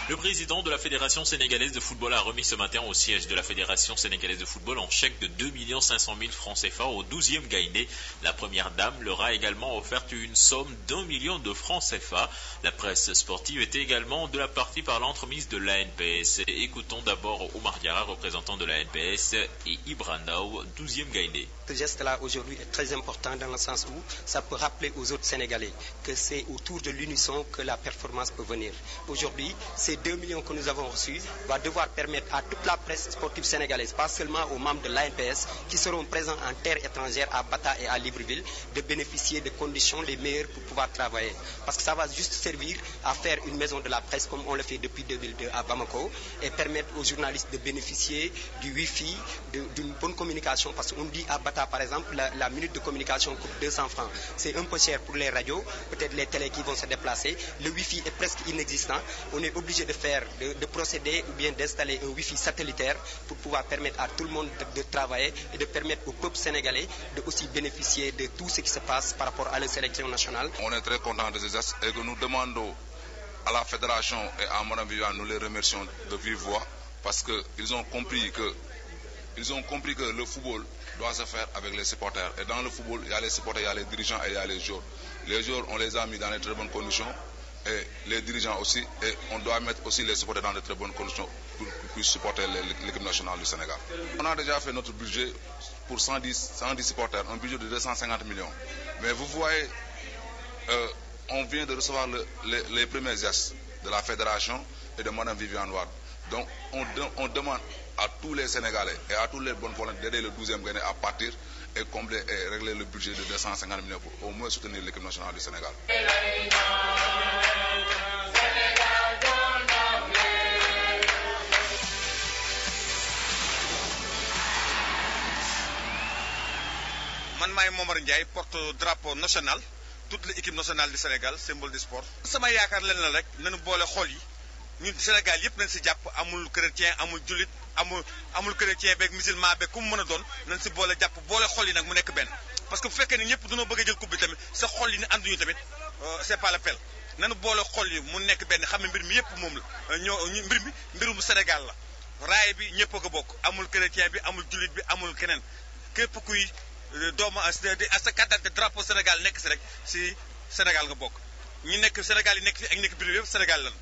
Le président de la Fédération sénégalaise de football a remis ce matin au siège de la Fédération sénégalaise de football un chèque de 2 500 000 francs CFA au 12e Gaïndé. La première dame leur a également offert une somme d'1 million de francs CFA. La presse sportive était également de la partie par l'entremise de l'ANPS. Écoutons d'abord Omar Diarra, représentant de l'ANPS, et Ibranao, 12e Gaïndé. Ce geste-là aujourd'hui est très important dans le sens où ça peut rappeler aux autres Sénégalais que c'est autour de l'unisson que la performance peut venir. Aujourd'hui, ces 2 millions que nous avons reçus va devoir permettre à toute la presse sportive sénégalaise, pas seulement aux membres de l'ANPS qui seront présents en terre étrangère à Bata et à Libreville, de bénéficier de conditions les meilleures pour pouvoir travailler. Parce que ça va juste servir à faire une maison de la presse comme on le fait depuis 2002 à Bamako et permettre aux journalistes de bénéficier du Wi-Fi, d'une bonne communication. Parce qu'on dit à Bata par exemple, la minute de communication coûte 200 francs. C'est un peu cher pour les radios, peut-être les télés qui vont se déplacer. Le Wi-Fi est presque inexistant. On est obligé de procéder ou bien d'installer un Wi-Fi satellitaire pour pouvoir permettre à tout le monde de travailler et de permettre au peuple sénégalais de aussi bénéficier de tout ce qui se passe par rapport à la sélection nationale. On est très content de ces gestes et que nous demandons à la fédération et à Mme Viviane, nous les remercions de vive voix parce qu'ils ont compris que le football doit se faire avec les supporters. Et dans le football, il y a les supporters, il y a les dirigeants et il y a les joueurs. Les joueurs, on les a mis dans de très bonnes conditions. Et les dirigeants aussi. Et on doit mettre aussi les supporters dans de très bonnes conditions pour qu'ils supporter l'équipe nationale du Sénégal. On a déjà fait notre budget pour 110 supporters, un budget de 250 millions. Mais vous voyez, on vient de recevoir les premiers gestes de la fédération et de Mme Viviane Wade. Donc on demande à tous les Sénégalais et à tous les bonnes volontés d'aider le 12e Gaïndé à partir et combler et régler le budget de 250 millions pour au moins soutenir l'équipe nationale du Sénégal. Man maay Momar Ndiaye porte-drapeau national toute l'équipe nationale du Sénégal symbole du sport. sama yaakaar leen la rek nañu boole xol yi ñun Sénégal yëpp nañ si jàpp amul chrétien amul jullit amul chrétien beeg musulman beeg ku mu mën a doon nañ si boole jàpp boole xol yi nag mu nekk benn. parce que bu fekkee ne ñëpp dañoo bëgg a jël coupe bi tamit sa xol yi ne ànduñu tamit c'est pas la peine nañu boole xol yi mu nekk benn xam ne mbir mi yëpp moom la mbir mi mbirum Sénégal la raay bi ñëpp a ko bokk amul chrétien bi amul jullit bi amul keneen képp kuy. doomu à sa carte d'identité drapeau Sénégal nekk si rek si Sénégal nga bokk ñi nekk Sénégal yi nekk fi ak nekk biir yëpp Sénégal lan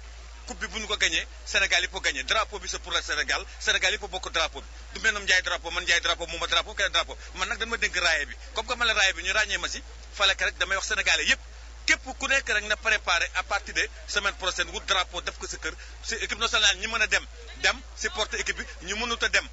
coupe bi bu ñu ko gagné Sénégal yëpp a gagné drapeau bi c'est pour le Sénégal Sénégal yëpp a bokk drapeau bi du mel noonu Ndiaye drapeau man Ndiaye drapeau moom ma drapeau keneen drapeau man nag dañ ma dénk raaye bi comme que man la raaye bi ñu ràññee ma si falek rek damay wax Sénégalais yëpp képp ku nekk rek na préparé à partir de semaine prochaine wut drapeau def ko sa kër si équipe nationale ñi mën a dem supporter équipe bi ñu mënut a dem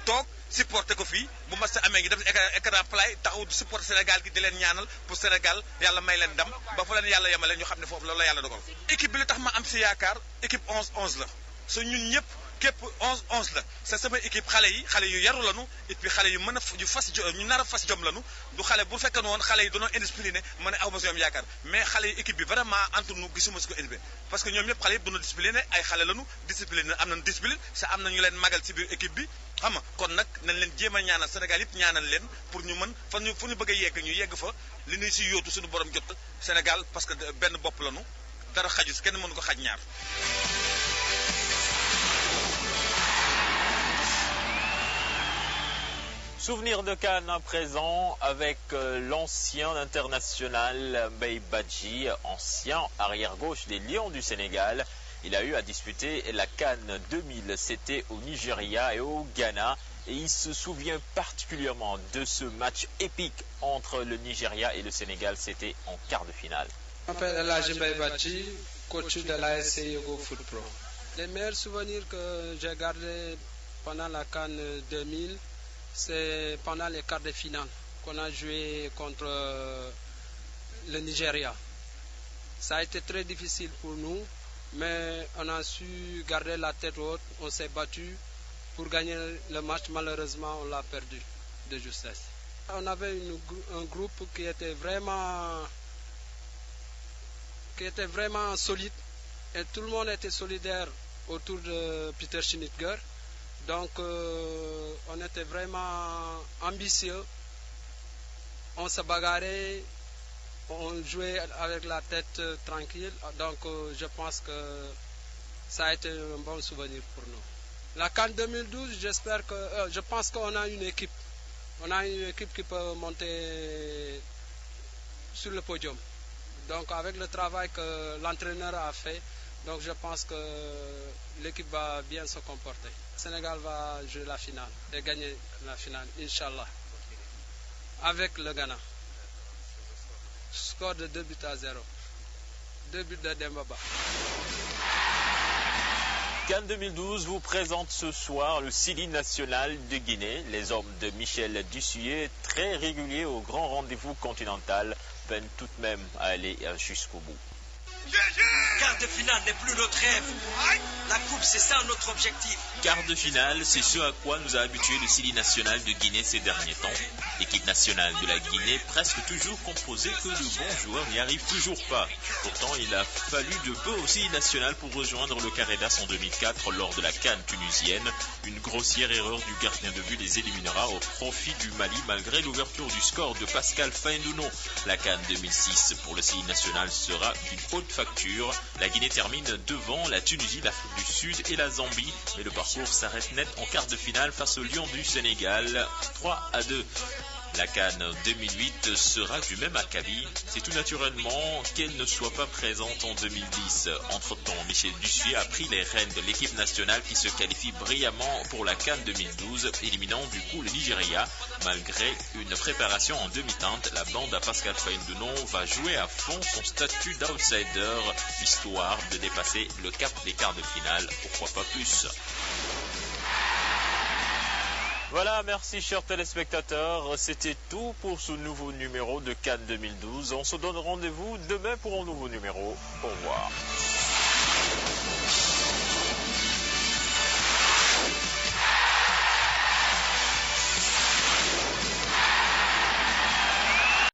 toog supporter ko fii bu mas amee ngi def écran play taxaw di supporter Sénégal gi di leen ñaanal pour Sénégal yàlla may leen ndam ba fu leen yàlla yemale ñu xam ne foofu loolu la yàlla dogal. équipe bi li tax ma am si yaakaar équipe 11-11 la so ñun ñëpp képp 11-11 la c'est sama équipe xale yu yaru lanu et puis xale yu mën a ñu nar a fas jom lanu du xale bu fekkee woon xale yi dañoo indiscipliné ma ne aw ma si ñoom yaakaar mais xale yi équipe bi vraiment entre nous gisuma si ko indiscipliné parce que ñoom ñëpp xale yëpp dañoo discipliné ay xale lanu discipliné am nañu discipline sa am na ñu leen magal ci biir équipe bi xam nga kon nag nañ leen jéem a ñaanal Sénégal yëpp ñaanal leen pour ñu mën fu ñu bëgg a yegg ñu yegg fa li ñuy si yóotu suñu borom jot Sénégal parce que benn bopp lanu dara xaju si kenn mënu ko xaj ñaar. Souvenir de Cannes à présent avec l'ancien international Mbaye Badji, ancien arrière-gauche des Lions du Sénégal. Il a eu à disputer la Cannes 2000, c'était au Nigeria et au Ghana. Et il se souvient particulièrement de ce match épique entre le Nigeria et le Sénégal, c'était en quart de finale. Je m'appelle Mbaye Badji, coach de l'ASC Yogo Foot Pro. Les meilleurs souvenirs que j'ai gardés pendant la Cannes 2000, c'est pendant les quarts de finale. qu'on a joué contre le Nigeria. Ça a été très difficile pour nous, mais on a su garder la tête haute, on s'est battu pour gagner le match. Malheureusement, on l'a perdu de justesse. On avait un groupe qui était vraiment solide et tout le monde était solidaire autour de Peter Schnittger. Donc on était vraiment ambitieux, on se bagarrait, on jouait avec la tête tranquille. Donc je pense que ça a été un bon souvenir pour nous. La CAN 2012, je pense qu'on a une équipe. On a une équipe qui peut monter sur le podium. Donc avec le travail que l'entraîneur a fait, donc je pense que l'équipe va bien se comporter. Le Sénégal va jouer la finale et gagner la finale, Inch'Allah, avec le Ghana. Score de 2-0. 2 buts de Dembaba. CAN 2012 vous présente ce soir le Sili national de Guinée. Les hommes de Michel Dussuyer, très réguliers au grand rendez-vous continental, peinent tout de même à aller jusqu'au bout. Quart de finale n'est plus notre rêve. La coupe, c'est ça notre objectif. Quart de finale, c'est ce à quoi nous a habitué le Sili national de Guinée ces derniers temps. L'équipe nationale de la Guinée, presque toujours composée que de bons joueurs, n'y arrive toujours pas. Pourtant, il a fallu de peu au Sili national pour rejoindre le carré d'as en 2004 lors de la CAN tunisienne. Une grossière erreur du gardien de but les éliminera au profit du Mali malgré l'ouverture du score de Pascal Faendouno. La CAN 2006 pour le Sili national sera d'une haute facture. La Guinée termine devant la Tunisie, l'Afrique du Sud et la Zambie, mais le parcours s'arrête net en quart de finale face au Lion du Sénégal, 3-2. La CAN 2008 sera du même acabit. C'est tout naturellement qu'elle ne soit pas présente en 2010. Entre-temps, Michel Dussuyer a pris les rênes de l'équipe nationale qui se qualifie brillamment pour la CAN 2012, éliminant du coup le Nigeria. Malgré une préparation en demi-teinte, la bande à Pascal Faendouno va jouer à fond son statut d'outsider, histoire de dépasser le cap des quarts de finale, pourquoi pas plus. Voilà, merci chers téléspectateurs, c'était tout pour ce nouveau numéro de CAN 2012. On se donne rendez-vous demain pour un nouveau numéro. Au revoir.